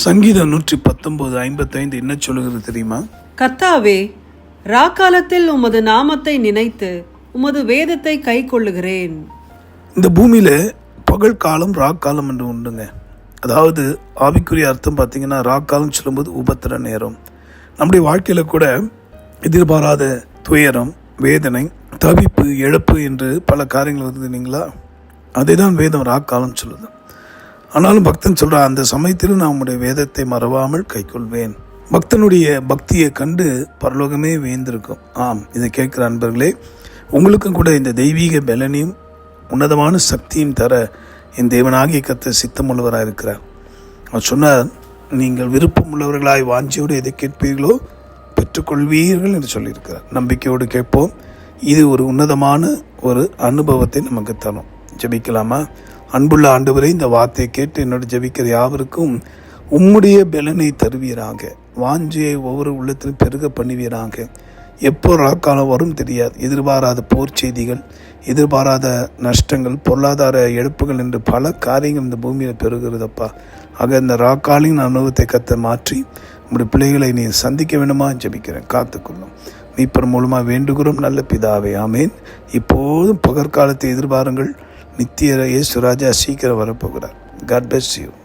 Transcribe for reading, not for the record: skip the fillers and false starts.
சங்கீதம் 119:55 என்ன சொல்லுகிறது தெரியுமா? கர்த்தாவே, ராக்காலத்தில் உமது நாமத்தை நினைத்து உமது வேதத்தை கை கொள்ளுகிறேன். இந்த பூமியில பகல் காலம் ராக்காலம் என்று உண்டுங்க. அதாவது ஆவிக்குரிய அர்த்தம் பார்த்தீங்கன்னா, ராக்காலம் சொல்லும்போது உபத்திர நேரம். நம்முடைய வாழ்க்கையில கூட எதிர்பாராத துயரம், வேதனை, தவிப்பு, இழப்பு என்று பல காரியங்கள் வருது இல்லைங்களா? அதை தான் வேதம் ராக்காலம் சொல்லுது. ஆனாலும் பக்தன் சொல்கிறான், அந்த சமயத்திலும் நான் உம்முடைய வேதத்தை மறவாமல் கைக்கொள்வேன். பக்தனுடைய பக்தியை கண்டு பரலோகமே வேந்திருக்கும். ஆம், இதை கேட்கிற அன்பர்களே, உங்களுக்கும் கூட இந்த தெய்வீக பலனையும் உன்னதமான சக்தியும் தர என் தேவனாகிய கர்த்தர் சித்தமுள்ளவராக இருக்கிறார். அவர் சொன்னார், நீங்கள் விருப்பம் உள்ளவர்களாய் வாஞ்சியோடு எதை கேட்பீர்களோ பெற்றுக்கொள்வீர்கள் என்று சொல்லியிருக்கிறார். நம்பிக்கையோடு கேட்போம். இது ஒரு உன்னதமான ஒரு அனுபவத்தை நமக்கு தரும். ஜெபிக்கலாமா? அன்புள்ள ஆண்டவரே, இந்த வார்த்தையை கேட்டு என்னோட ஜெபிக்கிற யாவருக்கும் உம்முடைய பலனை தருவீராக. வாஞ்சியை ஒவ்வொரு உள்ளத்திலும் பெருக பண்ணுவீராக. எப்போ ராக்காலம் வரும் தெரியாது. எதிர்பாராத போர் செய்திகள், எதிர்பாராத நஷ்டங்கள், பொருளாதார இழப்புகள் என்று பல காரியங்கள் இந்த பூமியில் பெருகிறதப்பா. ஆக இந்த ராக்காலின் அனுபவத்தை கர்த்தர் மாற்றி உங்களுடைய பிள்ளைகளை நீ சந்திக்க வேண்டுமா ஜெபிக்கிறேன். காத்துக்கொள்ளும் மீட்பர் மூலமாக வேண்டுகிறோம் நல்ல பிதாவே, ஆமேன். இப்போதும் பகற்காலத்தை எதிர்பாருங்கள். நித்திய இயேசு ராஜா சீக்கிரம் வரப்போகிறார். God bless you.